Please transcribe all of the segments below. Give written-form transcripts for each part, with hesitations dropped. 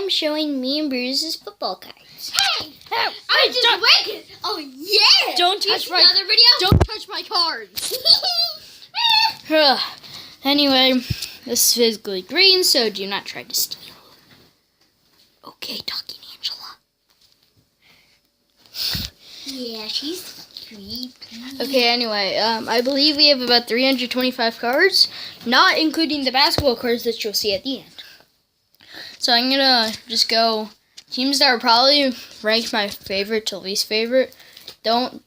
I'm showing me and Bruce's football cards. Hey! I just went. Oh yeah! Don't touch my another video. Don't touch my cards. Anyway, this is physically green, so do not try to steal. Okay, talking Angela. Yeah, she's creepy. Okay, anyway, I believe we have about 325 cards, not including the basketball cards that you'll see at the end. So I'm gonna just go teams that are probably ranked my favorite to least favorite. Don't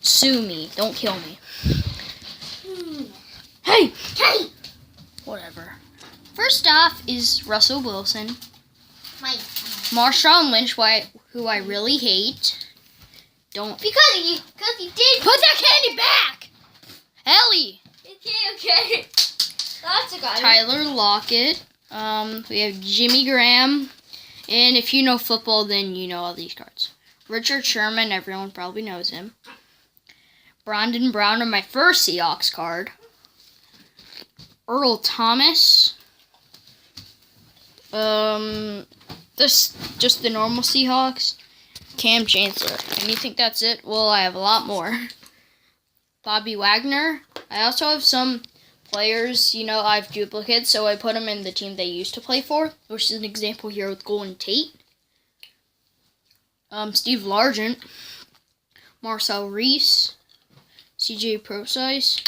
sue me. Don't kill me. Hey! Whatever. First off is Russell Wilson. Marshawn Lynch, who I really hate. Because he did. Put that candy back! Ellie! Okay. That's a guy. Tyler Lockett. We have Jimmy Graham. And if you know football, then you know all these cards. Richard Sherman, everyone probably knows him. Brandon Brown on my first Seahawks card. Earl Thomas. Just the normal Seahawks. Cam Chancellor. And you think that's it? Well, I have a lot more. Bobby Wagner. I also have some players, I have duplicates, so I put them in the team they used to play for, which is an example here with Golden Tate. Steve Largent. Marcel Reese. CJ Procise.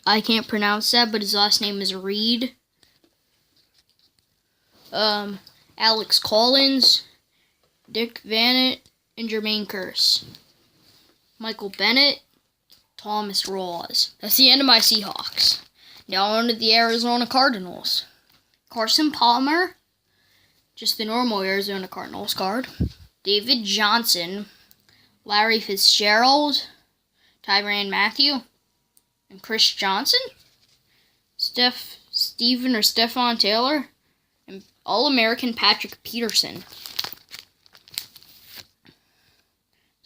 I can't pronounce that, but his last name is Reed. Alex Collins, Dick Vannett, and Jermaine Kearse. Michael Bennett, Thomas Rawls. That's the end of my Seahawks. Now on to the Arizona Cardinals. Carson Palmer, just the normal Arizona Cardinals card. David Johnson, Larry Fitzgerald, Tyrann Mathieu, and Chris Johnson, Stephon Taylor, and All-American Patrick Peterson.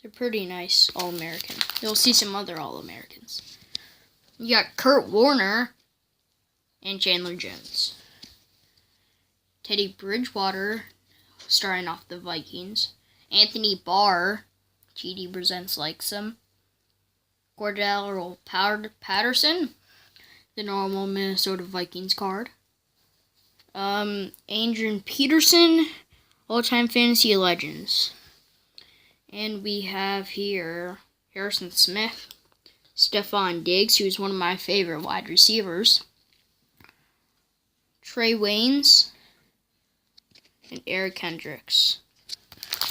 They're pretty nice All-American. You'll see some other All-Americans. You got Kurt Warner and Chandler Jones. Teddy Bridgewater, starting off the Vikings. Anthony Barr, TD Presents likes him. Cordell Patterson, the normal Minnesota Vikings card. Adrian Peterson, all-time fantasy legends. And we have here Harrison Smith, Stephon Diggs, who's one of my favorite wide receivers. Trey Waynes, and Eric Hendricks.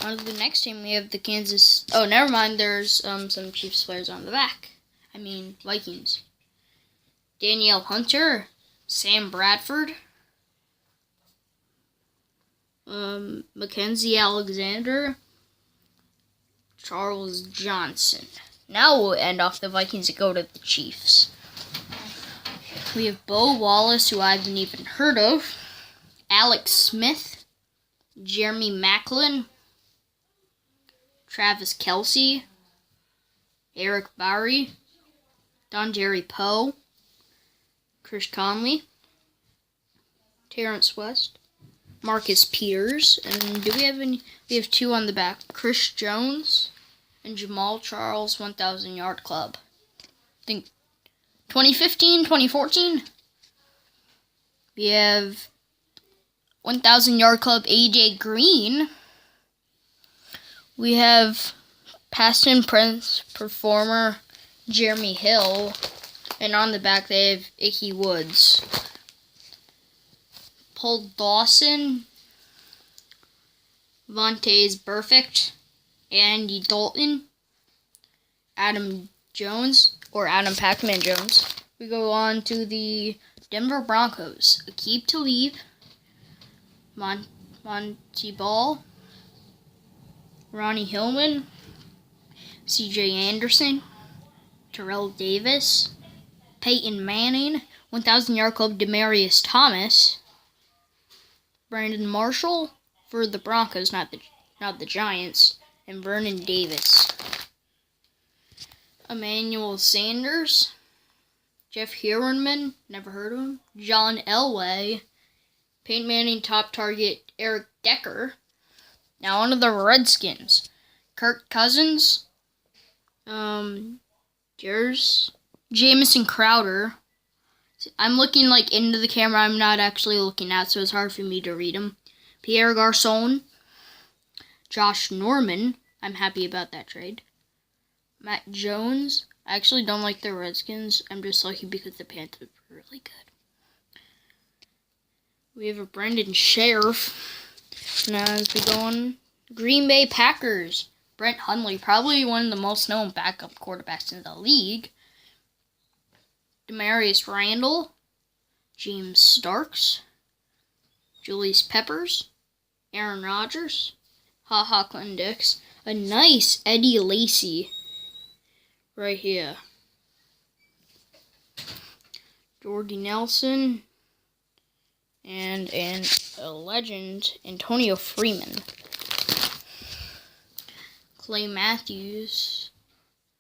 On to the next team, we have the Kansas... Oh, never mind. There's some Chiefs players on the back. Vikings. Danielle Hunter. Sam Bradford. Mackenzie Alexander. Charles Johnson. Now we'll end off the Vikings and go to the Chiefs. We have Bo Wallace, who I haven't even heard of. Alex Smith. Jeremy Maclin. Travis Kelce, Eric Bowery, Donjeri Poe, Chris Conley, Terrence West, Marcus Peters, and do we have any? We have two on the back, Chris Jones and Jamal Charles, 1,000 Yard Club. I think 2015, 2014. We have 1,000 Yard Club AJ Green. We have past and present performer Jeremy Hill, and on the back they have Ickey Woods. Paul Dawson, Vontaze Burfict, Andy Dalton, Adam Jones, or Adam Pac-Man Jones. We go on to the Denver Broncos. Aqib Talib, Monty Ball, Ronnie Hillman, C.J. Anderson, Terrell Davis, Peyton Manning, 1,000 Yard Club Demaryius Thomas, Brandon Marshall for the Broncos, not the Giants, and Vernon Davis. Emmanuel Sanders, Jeff Heuerman, never heard of him, John Elway, Peyton Manning top target Eric Decker. Now on to the Redskins. Kirk Cousins. Jamison Crowder. I'm looking like into the camera. I'm not actually looking at, so it's hard for me to read them. Pierre Garçon. Josh Norman. I'm happy about that trade. Matt Jones. I actually don't like the Redskins. I'm just lucky because the Panthers were really good. We have a Brandon Sheriff. Now as we go on, Green Bay Packers. Brent Hundley, probably one of the most known backup quarterbacks in the league. Demarius Randall. James Starks. Julius Peppers. Aaron Rodgers. HaHa Clinton-Dix. A nice Eddie Lacy right here. Jordy Nelson. And a legend, Antonio Freeman. Clay Matthews.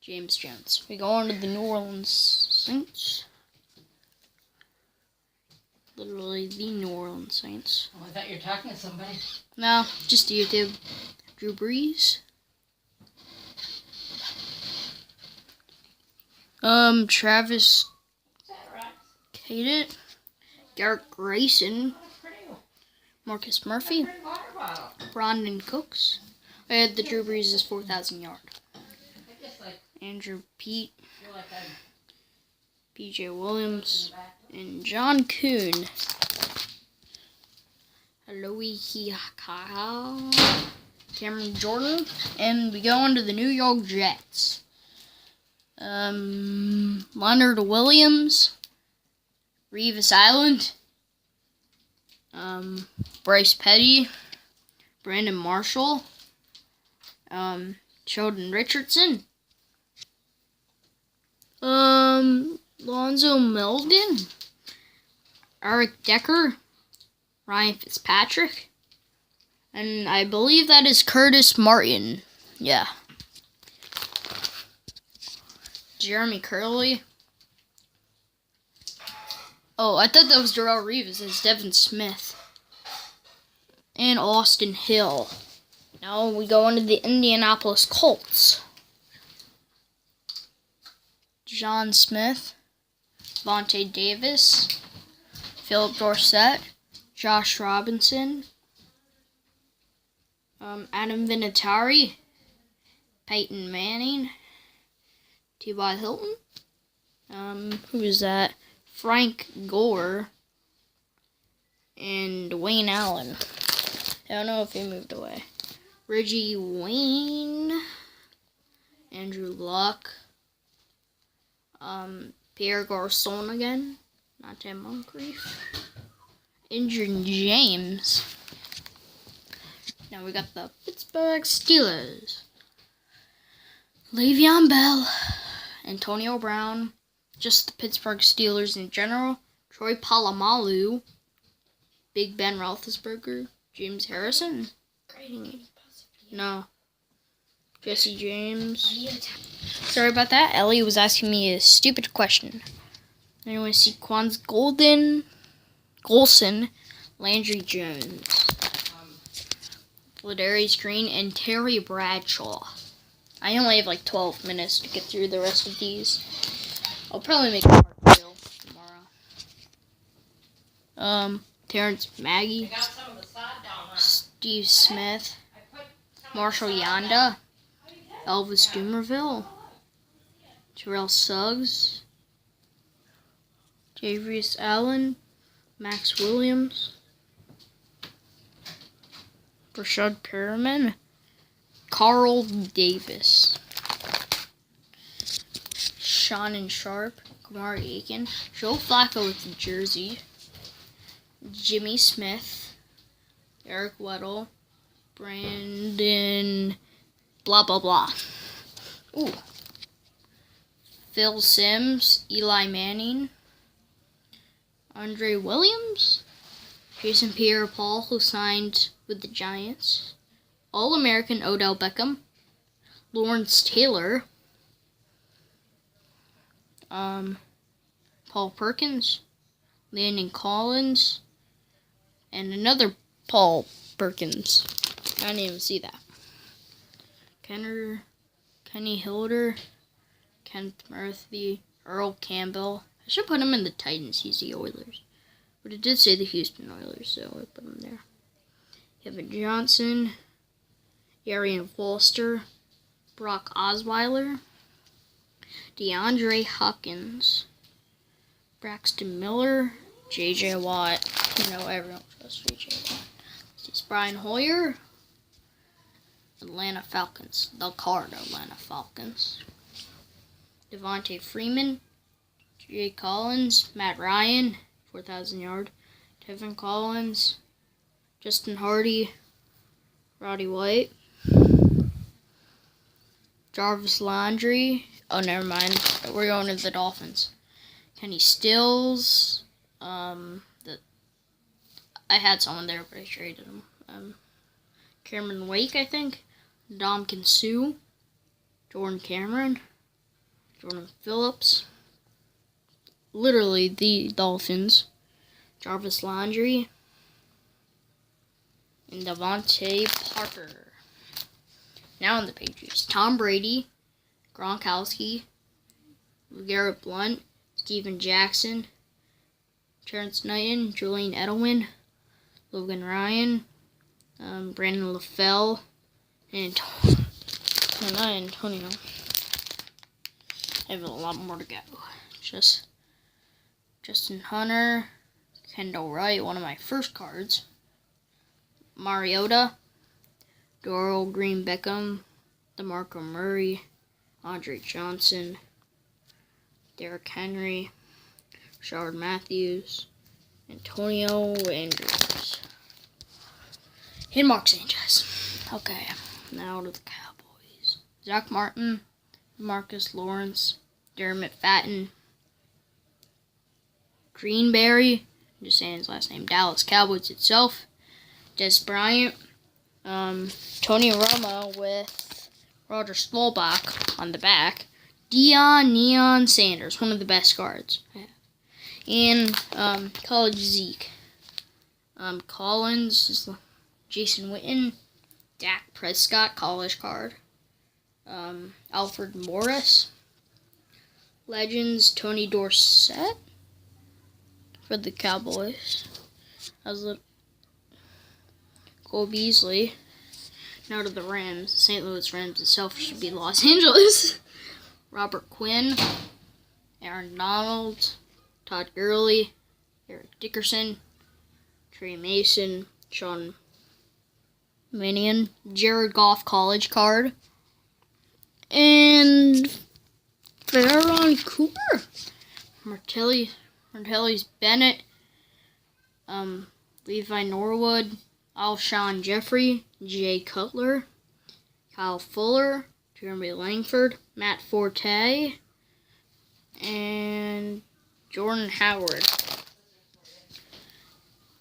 James Jones. We go on to the New Orleans Saints. Literally the New Orleans Saints. Oh, I thought you were talking to somebody. No, just YouTube. Drew Brees. Travis Kadett. Garrett Grayson. Marcus Murphy. Brandon Cooks. I had the Drew Brees is 4,000 yard. Andrew Pete. PJ Williams. And John Kuhn. Alohi Kakaha. Cameron Jordan. And we go on to the New York Jets. Leonard Williams. Revis Island. Bryce Petty. Brandon Marshall. Sheldon Richardson. Lonzo Melden. Eric Decker. Ryan Fitzpatrick. And I believe that is Curtis Martin. Yeah. Jeremy Curley. Oh, I thought that was Darrelle Reeves. It's Devin Smith. And Austin Hill. Now we go into the Indianapolis Colts. John Smith. Vontae Davis. Philip Dorsett. Josh Robinson. Adam Vinatieri. Peyton Manning. T.Y. Hilton. Who is that? Frank Gore. And Dwayne Allen. I don't know if he moved away. Reggie Wayne. Andrew Luck. Pierre Garçon again. Not Tim Moncrief. Injured James. Now we got the Pittsburgh Steelers. Le'Veon Bell. Antonio Brown. Just the Pittsburgh Steelers in general. Troy Polamalu. Big Ben Roethlisberger. James Harrison. No. Jesse James. Sorry about that. Ellie was asking me a stupid question. Anyway, Saquon Golson, Landry Jones, Ladarius Green, and Terry Bradshaw. I only have like 12 minutes to get through the rest of these. I'll probably make a part 2 tomorrow. Terrence Maggie, Steve Smith, Marshall Yanda, Elvis Dumerville, Terrell Suggs, Javrius Allen, Max Williams, Rashad Perriman, Carl Davis, Shannon Sharp, Kamari Aiken, Joe Flacco with the jersey, Jimmy Smith, Eric Weddle, Brandon blah blah blah. Ooh. Phil Simms, Eli Manning, Andre Williams, Jason Pierre-Paul, who signed with the Giants, All-American Odell Beckham, Lawrence Taylor, Paul Perkins, Landon Collins, And another Paul Perkins. I didn't even see that. Kenny Hilder, Kenneth Murphy, Earl Campbell. I should put him in the Titans. He's the Oilers. But it did say the Houston Oilers, so I put him there. Kevin Johnson, Arian Foster, Brock Osweiler, DeAndre Hopkins, Braxton Miller, J.J. Watt. You know, everyone trusts J.J. Watt. This is Brian Hoyer, Atlanta Falcons. The card, Atlanta Falcons. Devontae Freeman, Jay Collins, Matt Ryan, 4,000 yard. Tevin Collins, Justin Hardy, Roddy White, Jarvis Landry. Oh, never mind. We're going to the Dolphins. Kenny Stills. I had someone there, but I traded him. Cameron Wake, I think. Domkin Sue. Jordan Cameron. Jordan Phillips. Literally the Dolphins. Jarvis Landry. And Devontae Parker. Now on the Patriots. Tom Brady. Gronkowski. Garrett Blunt. Steven Jackson. Terrence Knighton. Julian Edelman. Logan Ryan. Brandon LaFell. And Antonio. I have a lot more to go. Justin Hunter. Kendall Wright, one of my first cards. Mariota. Doral Green Beckham. DeMarco Murray. Andre Johnson. Derrick Henry. Rashard Matthews. Antonio Andrews. And Mark Sanchez. Okay, now to the Cowboys. Zach Martin. Marcus Lawrence. Darren McFadden. Greenberry. I'm just saying his last name. Dallas Cowboys itself. Des Bryant. Tony Romo with Roger Staubach on the back. Neon Sanders, one of the best cards I have. And College Zeke. Collins, Jason Witten. Dak Prescott, college card. Alfred Morris. Legends, Tony Dorsett for the Cowboys. Cole Beasley. Now to the Rams. The St. Louis Rams itself should be Los Angeles. Robert Quinn. Aaron Donald. Todd Gurley. Eric Dickerson. Trey Mason. Sean Minion. Jared Goff college card. And Faron Cooper. Martellus Bennett. Levi Norwood. Alshon Jeffrey. Jay Cutler. Kyle Fuller. Jeremy Langford. Matt Forte. And Jordan Howard.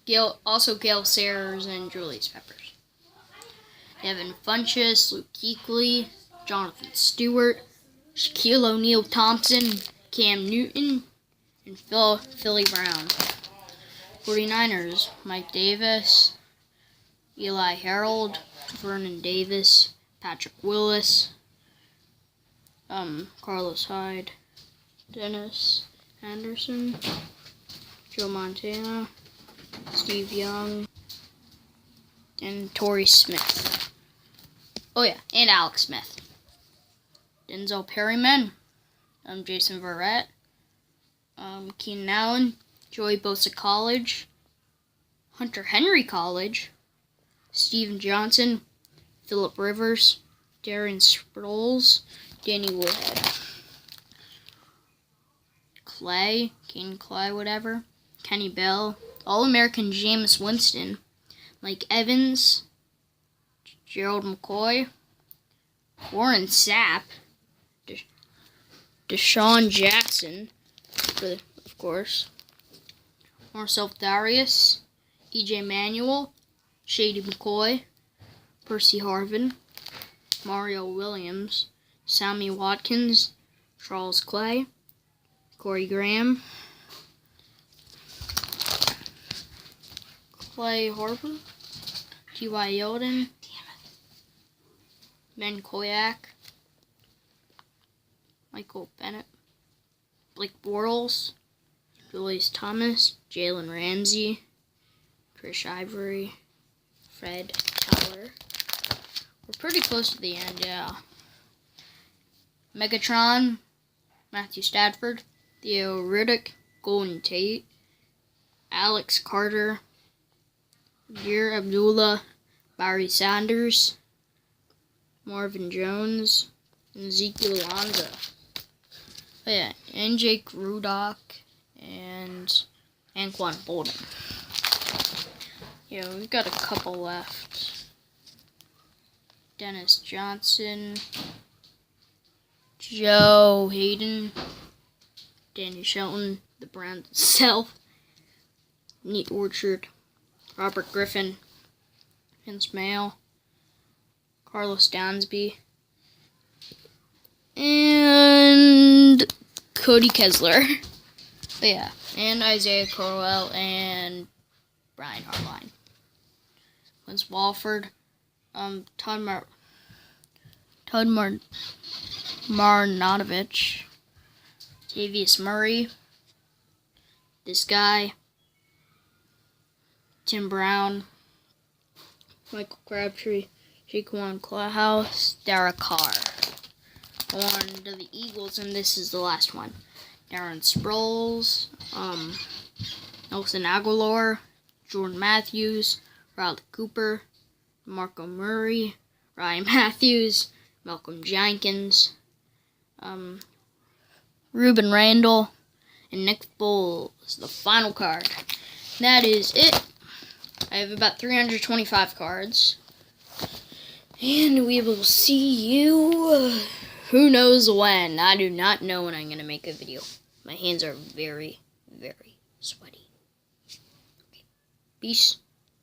Gail Sayers and Julius Peppers. Devin Funchess, Luke Kuechly, Jonathan Stewart, Shaquille O'Neal Thompson, Cam Newton, and Philly Brown. 49ers, Mike Davis, Eli Harold, Vernon Davis, Patrick Willis, Carlos Hyde, Dennis Anderson, Joe Montana, Steve Young, and Torrey Smith. Oh yeah, and Alex Smith. Denzel Perryman, Jason Verrett, Keenan Allen, Joey Bosa College, Hunter Henry College, Steven Johnson, Phillip Rivers, Darren Sproles, Danny Woodhead, Kane Clay, whatever, Kenny Bell, All-American Jameis Winston, Mike Evans, Gerald McCoy, Warren Sapp, Deshaun Jackson, of course, Marcel Darius, EJ Manuel, Shady McCoy, Percy Harvin, Mario Williams, Sammy Watkins, Charles Clay, Corey Graham, Clay Harper, T.Y. Yeldon, Ben Koyak, Michael Bennett, Blake Bortles, Julius Thomas, Jalen Ramsey, Chris Ivory, Fred Tyler. We're pretty close to the end, yeah. Megatron, Matthew Stafford, Theo Riddick, Golden Tate, Alex Carter, Gir Abdullah, Barry Sanders, Marvin Jones, and Ezekiel Alonso. Oh yeah, and Jake Rudock and Anquan Bolden. Yeah, we've got a couple left. Dennis Johnson, Joe Hayden, Danny Shelton, the Browns itself, Neat Orchard, Robert Griffin, Vince Mail, Carlos Downsby, and Cody Kessler. But yeah, and Isaiah Crowell and Brian Hartline. Vince Walford, Todd Marnovich, Tavius Murray, this guy, Tim Brown, Michael Crabtree, Jaquan Clawhouse, Derek Carr. On to the Eagles, and this is the last one. Darren Sproles, Nelson Aguilar, Jordan Matthews, Riley Cooper, Marco Murray, Ryan Matthews, Malcolm Jenkins, Ruben Randall, and Nick Foles, the final card. That is it. I have about 325 cards. And we will see you who knows when. I do not know when I'm going to make a video. My hands are very, very sweaty. Okay. Peace.